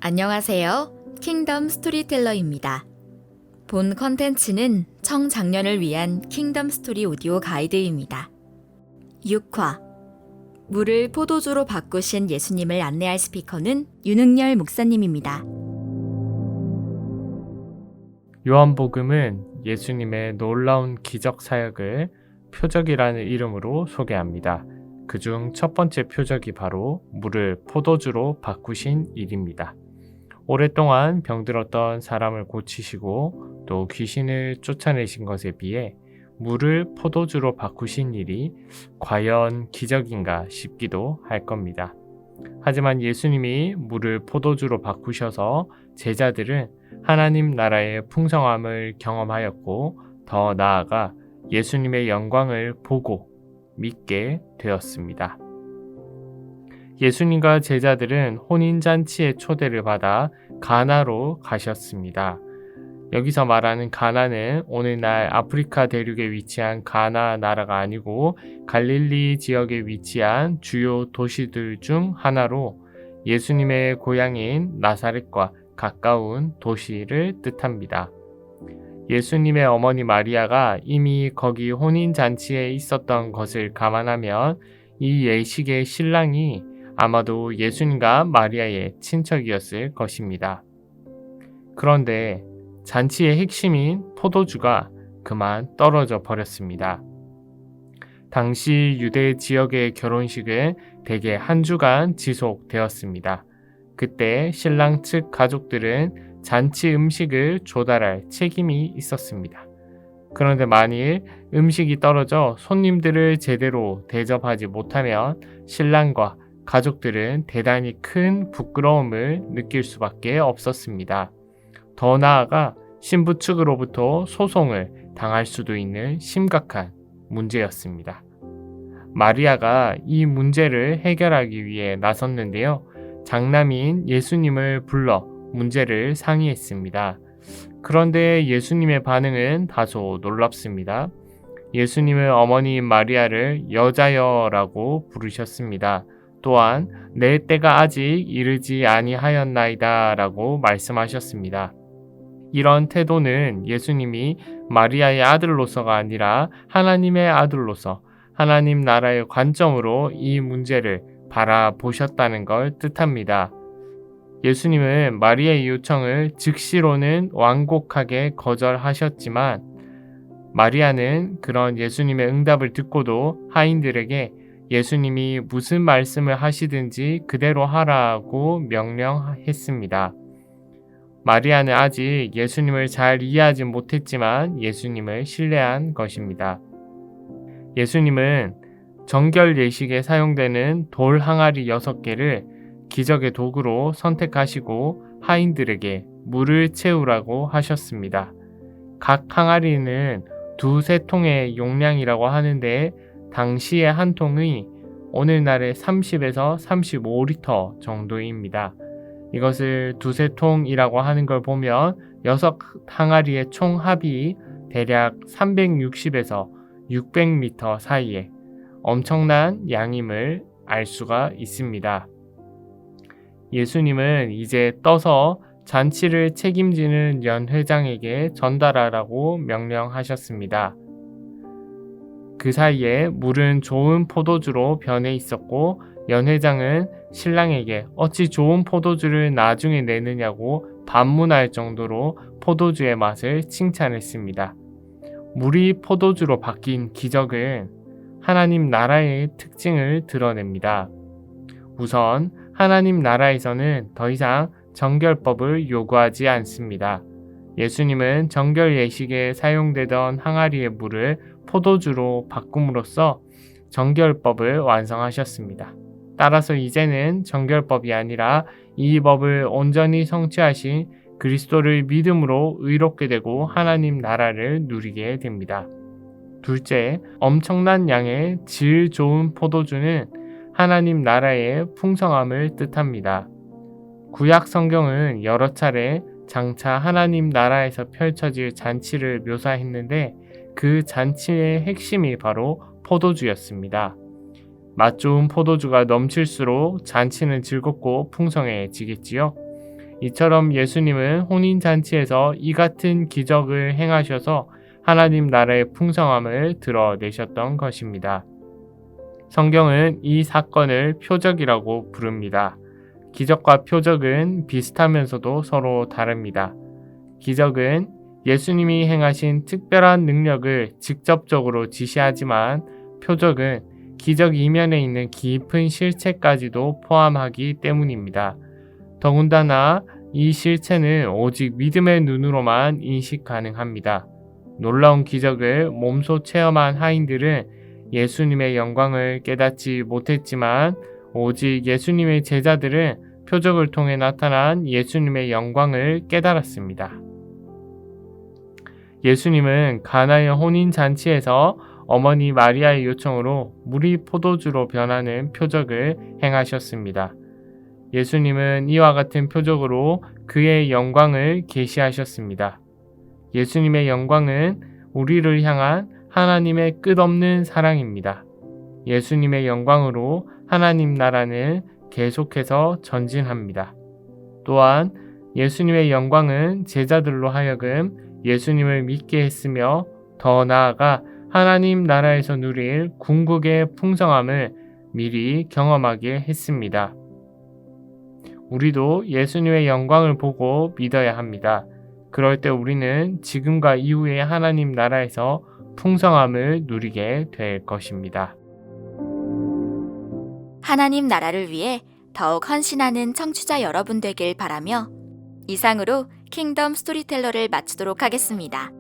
안녕하세요. 킹덤 스토리텔러입니다. 본 컨텐츠는 청장년을 위한 킹덤 스토리 오디오 가이드입니다. 6화 물을 포도주로 바꾸신 예수님을 안내할 스피커는 윤흥열 목사님입니다. 요한복음은 예수님의 놀라운 기적 사역을 표적이라는 이름으로 소개합니다. 그중 첫 번째 표적이 바로 물을 포도주로 바꾸신 일입니다. 오랫동안 병들었던 사람을 고치시고 또 귀신을 쫓아내신 것에 비해 물을 포도주로 바꾸신 일이 과연 기적인가 싶기도 할 겁니다. 하지만 예수님이 물을 포도주로 바꾸셔서 제자들은 하나님 나라의 풍성함을 경험하였고 더 나아가 예수님의 영광을 보고 믿게 되었습니다. 예수님과 제자들은 혼인잔치의 초대를 받아 가나로 가셨습니다. 여기서 말하는 가나는 오늘날 아프리카 대륙에 위치한 가나 나라가 아니고 갈릴리 지역에 위치한 주요 도시들 중 하나로 예수님의 고향인 나사렛과 가까운 도시를 뜻합니다. 예수님의 어머니 마리아가 이미 거기 혼인잔치에 있었던 것을 감안하면 이 예식의 신랑이 아마도 예수님과 마리아의 친척이었을 것입니다. 그런데 잔치의 핵심인 포도주가 그만 떨어져 버렸습니다. 당시 유대 지역의 결혼식은 대개 한 주간 지속되었습니다. 그때 신랑 측 가족들은 잔치 음식을 조달할 책임이 있었습니다. 그런데 만일 음식이 떨어져 손님들을 제대로 대접하지 못하면 신랑과 가족들은 대단히 큰 부끄러움을 느낄 수밖에 없었습니다. 더 나아가 신부 측으로부터 소송을 당할 수도 있는 심각한 문제였습니다. 마리아가 이 문제를 해결하기 위해 나섰는데요. 장남인 예수님을 불러 문제를 상의했습니다. 그런데 예수님의 반응은 다소 놀랍습니다. 예수님의 어머니인 마리아를 여자여라고 부르셨습니다. 또한 내 때가 아직 이르지 아니하였나이다 라고 말씀하셨습니다. 이런 태도는 예수님이 마리아의 아들로서가 아니라 하나님의 아들로서 하나님 나라의 관점으로 이 문제를 바라보셨다는 걸 뜻합니다. 예수님은 마리아의 요청을 즉시로는 완곡하게 거절하셨지만 마리아는 그런 예수님의 응답을 듣고도 하인들에게 예수님이 무슨 말씀을 하시든지 그대로 하라고 명령했습니다. 마리아는 아직 예수님을 잘 이해하지 못했지만 예수님을 신뢰한 것입니다. 예수님은 정결 예식에 사용되는 돌 항아리 6개를 기적의 도구로 선택하시고 하인들에게 물을 채우라고 하셨습니다. 각 항아리는 2-3통의 용량이라고 하는데 당시의 한 통이 오늘날의 30에서 35리터 정도입니다. 이것을 2-3통이라고 하는 걸 보면 6항아리의 총 합이 대략 360에서 600리터 사이에 엄청난 양임을 알 수가 있습니다. 예수님은 이제 떠서 잔치를 책임지는 연회장에게 전달하라고 명령하셨습니다. 그 사이에 물은 좋은 포도주로 변해 있었고 연회장은 신랑에게 어찌 좋은 포도주를 나중에 내느냐고 반문할 정도로 포도주의 맛을 칭찬했습니다. 물이 포도주로 바뀐 기적은 하나님 나라의 특징을 드러냅니다. 우선 하나님 나라에서는 더 이상 정결법을 요구하지 않습니다. 예수님은 정결 예식에 사용되던 항아리의 물을 포도주로 바꿈으로써 정결법을 완성하셨습니다. 따라서 이제는 정결법이 아니라 이 법을 온전히 성취하신 그리스도를 믿음으로 의롭게 되고 하나님 나라를 누리게 됩니다. 둘째, 엄청난 양의 질 좋은 포도주는 하나님 나라의 풍성함을 뜻합니다. 구약 성경은 여러 차례 장차 하나님 나라에서 펼쳐질 잔치를 묘사했는데 그 잔치의 핵심이 바로 포도주였습니다. 맛 좋은 포도주가 넘칠수록 잔치는 즐겁고 풍성해지겠지요. 이처럼 예수님은 혼인잔치에서 이 같은 기적을 행하셔서 하나님 나라의 풍성함을 드러내셨던 것입니다. 성경은 이 사건을 표적이라고 부릅니다. 기적과 표적은 비슷하면서도 서로 다릅니다. 기적은 예수님이 행하신 특별한 능력을 직접적으로 지시하지만 표적은 기적 이면에 있는 깊은 실체까지도 포함하기 때문입니다. 더군다나 이 실체는 오직 믿음의 눈으로만 인식 가능합니다. 놀라운 기적을 몸소 체험한 하인들은 예수님의 영광을 깨닫지 못했지만 오직 예수님의 제자들은 표적을 통해 나타난 예수님의 영광을 깨달았습니다. 예수님은 가나의 혼인 잔치에서 어머니 마리아의 요청으로 물이 포도주로 변하는 표적을 행하셨습니다. 예수님은 이와 같은 표적으로 그의 영광을 계시하셨습니다. 예수님의 영광은 우리를 향한 하나님의 끝없는 사랑입니다. 예수님의 영광으로 하나님 나라는 계속해서 전진합니다. 또한 예수님의 영광은 제자들로 하여금 예수님을 믿게 했으며 더 나아가 하나님 나라에서 누릴 궁극의 풍성함을 미리 경험하게 했습니다. 우리도 예수님의 영광을 보고 믿어야 합니다. 그럴 때 우리는 지금과 이후의 하나님 나라에서 풍성함을 누리게 될 것입니다. 하나님 나라를 위해 더욱 헌신하는 청취자 여러분 되길 바라며 이상으로 킹덤 스토리텔러를 마치도록 하겠습니다.